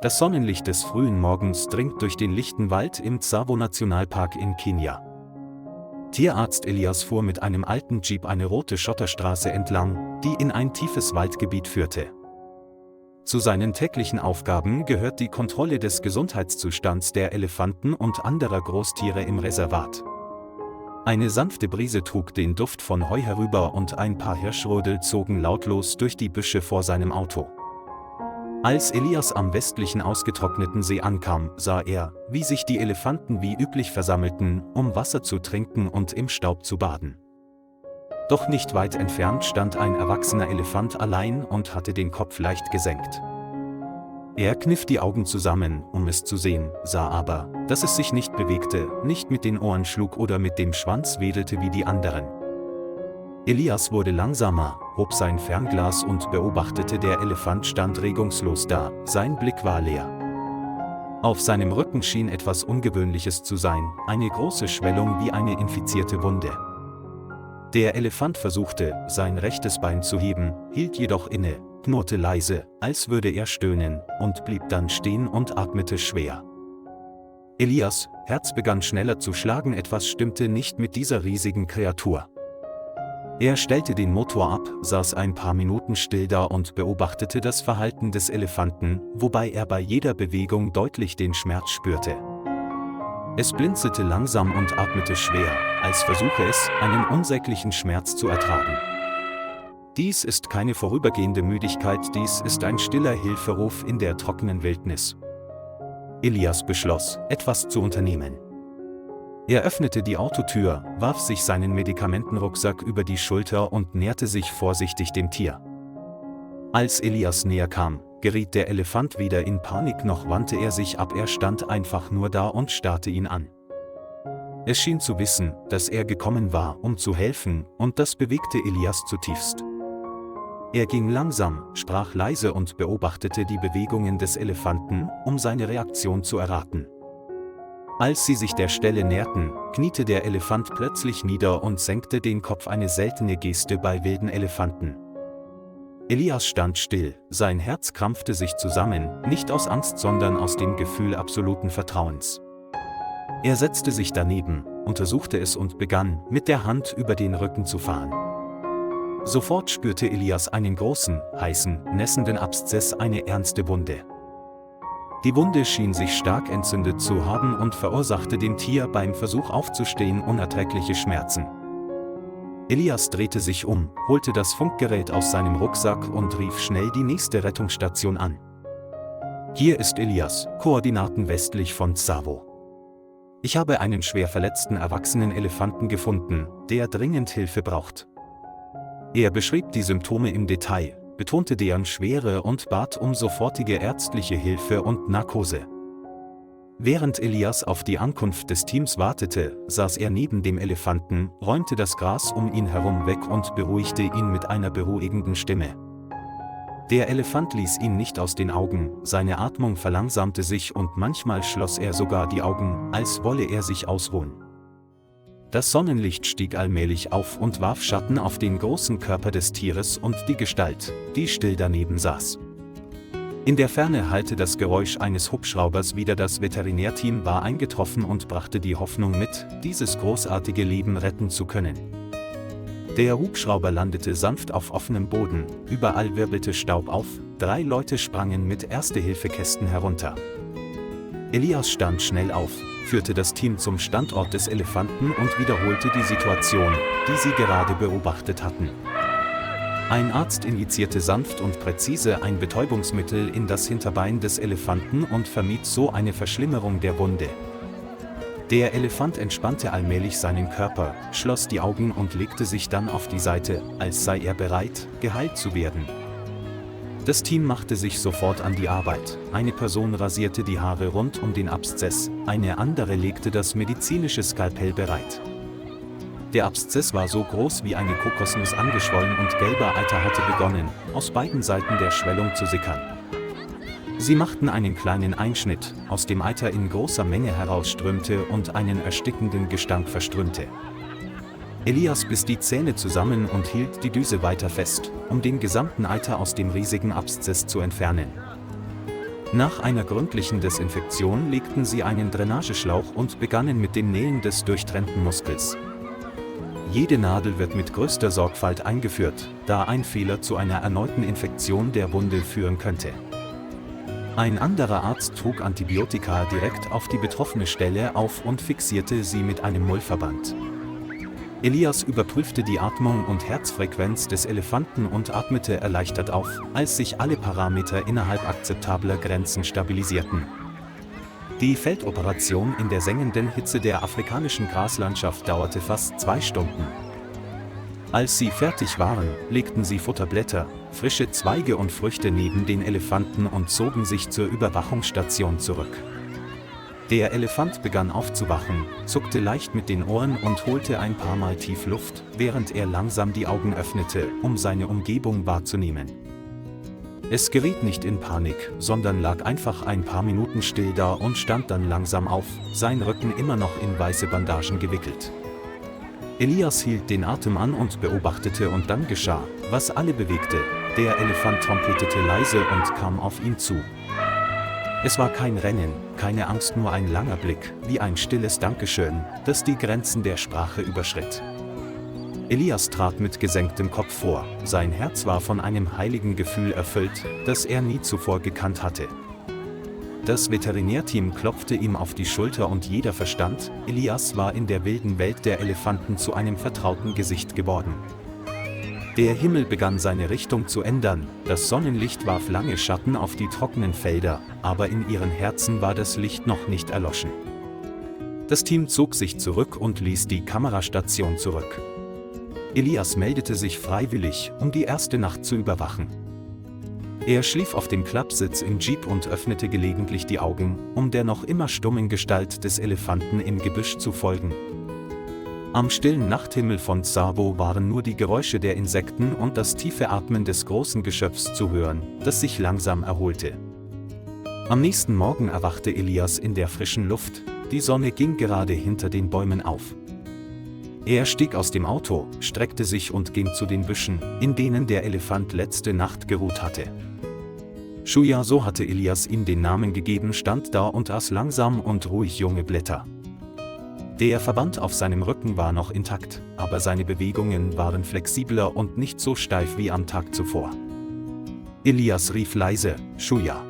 Das Sonnenlicht des frühen Morgens dringt durch den lichten Wald im Tsavo-Nationalpark in Kenia. Tierarzt Elias fuhr mit einem alten Jeep eine rote Schotterstraße entlang, die in ein tiefes Waldgebiet führte. Zu seinen täglichen Aufgaben gehört die Kontrolle des Gesundheitszustands der Elefanten und anderer Großtiere im Reservat. Eine sanfte Brise trug den Duft von Heu herüber und ein paar Hirschrödel zogen lautlos durch die Büsche vor seinem Auto. Als Elias am westlichen ausgetrockneten See ankam, sah er, wie sich die Elefanten wie üblich versammelten, um Wasser zu trinken und im Staub zu baden. Doch nicht weit entfernt stand ein erwachsener Elefant allein und hatte den Kopf leicht gesenkt. Er kniff die Augen zusammen, um es zu sehen, sah aber, dass es sich nicht bewegte, nicht mit den Ohren schlug oder mit dem Schwanz wedelte wie die anderen. Elias wurde langsamer, hob sein Fernglas und beobachtete, der Elefant stand regungslos da, sein Blick war leer. Auf seinem Rücken schien etwas Ungewöhnliches zu sein, eine große Schwellung wie eine infizierte Wunde. Der Elefant versuchte, sein rechtes Bein zu heben, hielt jedoch inne, knurrte leise, als würde er stöhnen, und blieb dann stehen und atmete schwer. Elias' Herz begann schneller zu schlagen, etwas stimmte nicht mit dieser riesigen Kreatur. Er stellte den Motor ab, saß ein paar Minuten still da und beobachtete das Verhalten des Elefanten, wobei er bei jeder Bewegung deutlich den Schmerz spürte. Es blinzelte langsam und atmete schwer, als versuche es, einen unsäglichen Schmerz zu ertragen. Dies ist keine vorübergehende Müdigkeit, dies ist ein stiller Hilferuf in der trockenen Wildnis. Elias beschloss, etwas zu unternehmen. Er öffnete die Autotür, warf sich seinen Medikamentenrucksack über die Schulter und näherte sich vorsichtig dem Tier. Als Elias näher kam, geriet der Elefant wieder in Panik, noch wandte er sich ab, er stand einfach nur da und starrte ihn an. Es schien zu wissen, dass er gekommen war, um zu helfen, und das bewegte Elias zutiefst. Er ging langsam, sprach leise und beobachtete die Bewegungen des Elefanten, um seine Reaktion zu erraten. Als sie sich der Stelle näherten, kniete der Elefant plötzlich nieder und senkte den Kopf, eine seltene Geste bei wilden Elefanten. Elias stand still, sein Herz krampfte sich zusammen, nicht aus Angst, sondern aus dem Gefühl absoluten Vertrauens. Er setzte sich daneben, untersuchte es und begann, mit der Hand über den Rücken zu fahren. Sofort spürte Elias einen großen, heißen, nässenden Abszess, eine ernste Wunde. Die Wunde schien sich stark entzündet zu haben und verursachte dem Tier beim Versuch aufzustehen unerträgliche Schmerzen. Elias drehte sich um, holte das Funkgerät aus seinem Rucksack und rief schnell die nächste Rettungsstation an. Hier ist Elias, Koordinaten westlich von Tsavo. Ich habe einen schwer verletzten erwachsenen Elefanten gefunden, der dringend Hilfe braucht. Er beschrieb die Symptome im Detail, betonte deren Schwere und bat um sofortige ärztliche Hilfe und Narkose. Während Elias auf die Ankunft des Teams wartete, saß er neben dem Elefanten, räumte das Gras um ihn herum weg und beruhigte ihn mit einer beruhigenden Stimme. Der Elefant ließ ihn nicht aus den Augen, seine Atmung verlangsamte sich und manchmal schloss er sogar die Augen, als wolle er sich ausruhen. Das Sonnenlicht stieg allmählich auf und warf Schatten auf den großen Körper des Tieres und die Gestalt, die still daneben saß. In der Ferne hallte das Geräusch eines Hubschraubers wieder, das Veterinärteam war eingetroffen und brachte die Hoffnung mit, dieses großartige Leben retten zu können. Der Hubschrauber landete sanft auf offenem Boden, überall wirbelte Staub auf, 3 Leute sprangen mit Erste-Hilfe-Kästen herunter. Elias stand schnell auf, führte das Team zum Standort des Elefanten und wiederholte die Situation, die sie gerade beobachtet hatten. Ein Arzt injizierte sanft und präzise ein Betäubungsmittel in das Hinterbein des Elefanten und vermied so eine Verschlimmerung der Wunde. Der Elefant entspannte allmählich seinen Körper, schloss die Augen und legte sich dann auf die Seite, als sei er bereit, geheilt zu werden. Das Team machte sich sofort an die Arbeit. Eine Person rasierte die Haare rund um den Abszess, eine andere legte das medizinische Skalpell bereit. Der Abszess war so groß wie eine Kokosnuss angeschwollen und gelber Eiter hatte begonnen, aus beiden Seiten der Schwellung zu sickern. Sie machten einen kleinen Einschnitt, aus dem Eiter in großer Menge herausströmte und einen erstickenden Gestank verströmte. Elias biss die Zähne zusammen und hielt die Düse weiter fest, um den gesamten Eiter aus dem riesigen Abszess zu entfernen. Nach einer gründlichen Desinfektion legten sie einen Drainageschlauch und begannen mit dem Nähen des durchtrennten Muskels. Jede Nadel wird mit größter Sorgfalt eingeführt, da ein Fehler zu einer erneuten Infektion der Wunde führen könnte. Ein anderer Arzt trug Antibiotika direkt auf die betroffene Stelle auf und fixierte sie mit einem Mullverband. Elias überprüfte die Atmung und Herzfrequenz des Elefanten und atmete erleichtert auf, als sich alle Parameter innerhalb akzeptabler Grenzen stabilisierten. Die Feldoperation in der sengenden Hitze der afrikanischen Graslandschaft dauerte fast 2 Stunden. Als sie fertig waren, legten sie Futterblätter, frische Zweige und Früchte neben den Elefanten und zogen sich zur Überwachungsstation zurück. Der Elefant begann aufzuwachen, zuckte leicht mit den Ohren und holte ein paar Mal tief Luft, während er langsam die Augen öffnete, um seine Umgebung wahrzunehmen. Es geriet nicht in Panik, sondern lag einfach ein paar Minuten still da und stand dann langsam auf, sein Rücken immer noch in weiße Bandagen gewickelt. Elias hielt den Atem an und beobachtete, und dann geschah, was alle bewegte: Der Elefant trompetete leise und kam auf ihn zu. Es war kein Rennen, keine Angst, nur ein langer Blick, wie ein stilles Dankeschön, das die Grenzen der Sprache überschritt. Elias trat mit gesenktem Kopf vor, sein Herz war von einem heiligen Gefühl erfüllt, das er nie zuvor gekannt hatte. Das Veterinärteam klopfte ihm auf die Schulter und jeder verstand, Elias war in der wilden Welt der Elefanten zu einem vertrauten Gesicht geworden. Der Himmel begann seine Richtung zu ändern, das Sonnenlicht warf lange Schatten auf die trockenen Felder, aber in ihren Herzen war das Licht noch nicht erloschen. Das Team zog sich zurück und ließ die Kamerastation zurück. Elias meldete sich freiwillig, um die erste Nacht zu überwachen. Er schlief auf dem Klappsitz im Jeep und öffnete gelegentlich die Augen, um der noch immer stummen Gestalt des Elefanten im Gebüsch zu folgen. Am stillen Nachthimmel von Tsavo waren nur die Geräusche der Insekten und das tiefe Atmen des großen Geschöpfs zu hören, das sich langsam erholte. Am nächsten Morgen erwachte Elias in der frischen Luft, die Sonne ging gerade hinter den Bäumen auf. Er stieg aus dem Auto, streckte sich und ging zu den Büschen, in denen der Elefant letzte Nacht geruht hatte. Shuya, so hatte Elias ihm den Namen gegeben, stand da und aß langsam und ruhig junge Blätter. Der Verband auf seinem Rücken war noch intakt, aber seine Bewegungen waren flexibler und nicht so steif wie am Tag zuvor. Elias rief leise: Shuya.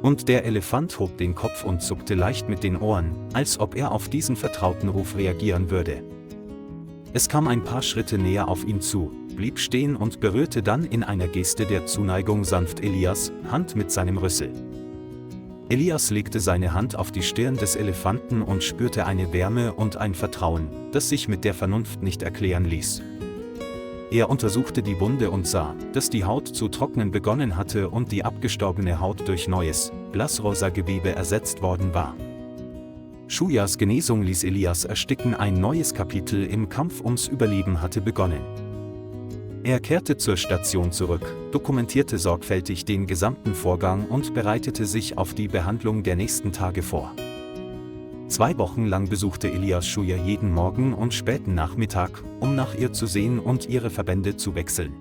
Und der Elefant hob den Kopf und zuckte leicht mit den Ohren, als ob er auf diesen vertrauten Ruf reagieren würde. Es kam ein paar Schritte näher auf ihn zu, blieb stehen und berührte dann in einer Geste der Zuneigung sanft Elias' Hand mit seinem Rüssel. Elias legte seine Hand auf die Stirn des Elefanten und spürte eine Wärme und ein Vertrauen, das sich mit der Vernunft nicht erklären ließ. Er untersuchte die Wunde und sah, dass die Haut zu trocknen begonnen hatte und die abgestorbene Haut durch neues, blassrosa Gewebe ersetzt worden war. Shuyas Genesung ließ Elias ersticken, ein neues Kapitel im Kampf ums Überleben hatte begonnen. Er kehrte zur Station zurück, dokumentierte sorgfältig den gesamten Vorgang und bereitete sich auf die Behandlung der nächsten Tage vor. 2 Wochen lang besuchte Elias Shuya jeden Morgen und späten Nachmittag, um nach ihr zu sehen und ihre Verbände zu wechseln.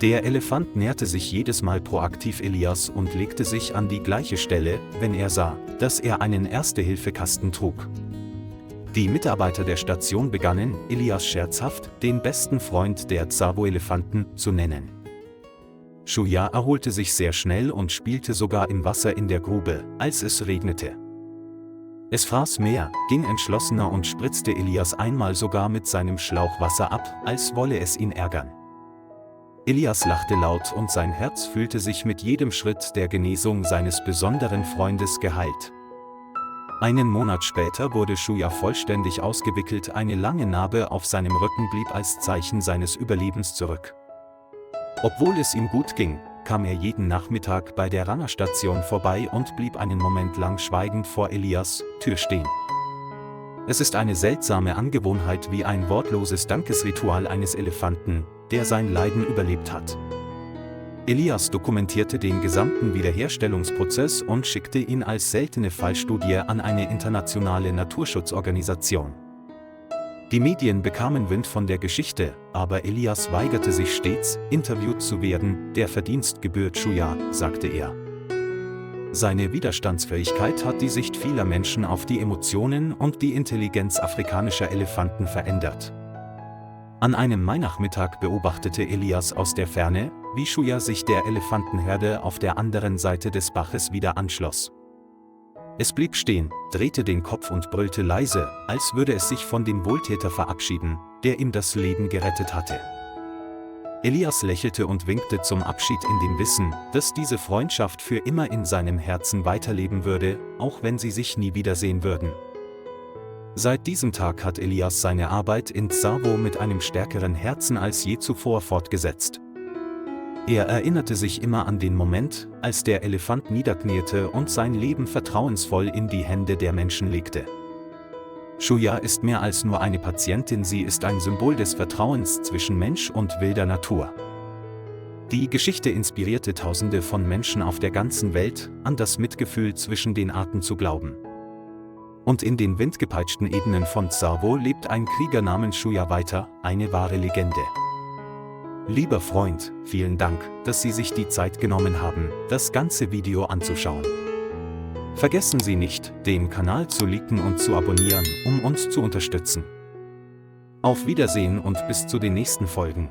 Der Elefant näherte sich jedes Mal proaktiv Elias und legte sich an die gleiche Stelle, wenn er sah, dass er einen Erste-Hilfe-Kasten trug. Die Mitarbeiter der Station begannen, Elias scherzhaft den besten Freund der Tsavo-Elefanten zu nennen. Shuya erholte sich sehr schnell und spielte sogar im Wasser in der Grube, als es regnete. Es fraß mehr, ging entschlossener und spritzte Elias einmal sogar mit seinem Schlauch Wasser ab, als wolle es ihn ärgern. Elias lachte laut und sein Herz fühlte sich mit jedem Schritt der Genesung seines besonderen Freundes geheilt. Einen Monat später wurde Shuya vollständig ausgewickelt, eine lange Narbe auf seinem Rücken blieb als Zeichen seines Überlebens zurück. Obwohl es ihm gut ging, kam er jeden Nachmittag bei der Rangerstation vorbei und blieb einen Moment lang schweigend vor Elias' Tür stehen. Es ist eine seltsame Angewohnheit, wie ein wortloses Dankesritual eines Elefanten, der sein Leiden überlebt hat. Elias dokumentierte den gesamten Wiederherstellungsprozess und schickte ihn als seltene Fallstudie an eine internationale Naturschutzorganisation. Die Medien bekamen Wind von der Geschichte, aber Elias weigerte sich stets, interviewt zu werden. Der Verdienst gebührt Shuya, sagte er. Seine Widerstandsfähigkeit hat die Sicht vieler Menschen auf die Emotionen und die Intelligenz afrikanischer Elefanten verändert. An einem Mainachmittag beobachtete Elias aus der Ferne, wie Shuya sich der Elefantenherde auf der anderen Seite des Baches wieder anschloss. Es blieb stehen, drehte den Kopf und brüllte leise, als würde es sich von dem Wohltäter verabschieden, der ihm das Leben gerettet hatte. Elias lächelte und winkte zum Abschied in dem Wissen, dass diese Freundschaft für immer in seinem Herzen weiterleben würde, auch wenn sie sich nie wiedersehen würden. Seit diesem Tag hat Elias seine Arbeit in Tsavo mit einem stärkeren Herzen als je zuvor fortgesetzt. Er erinnerte sich immer an den Moment, als der Elefant niederkniete und sein Leben vertrauensvoll in die Hände der Menschen legte. Shuya ist mehr als nur eine Patientin, sie ist ein Symbol des Vertrauens zwischen Mensch und wilder Natur. Die Geschichte inspirierte Tausende von Menschen auf der ganzen Welt, an das Mitgefühl zwischen den Arten zu glauben. Und in den windgepeitschten Ebenen von Tsavo lebt ein Krieger namens Shuya weiter, eine wahre Legende. Lieber Freund, vielen Dank, dass Sie sich die Zeit genommen haben, das ganze Video anzuschauen. Vergessen Sie nicht, den Kanal zu liken und zu abonnieren, um uns zu unterstützen. Auf Wiedersehen und bis zu den nächsten Folgen.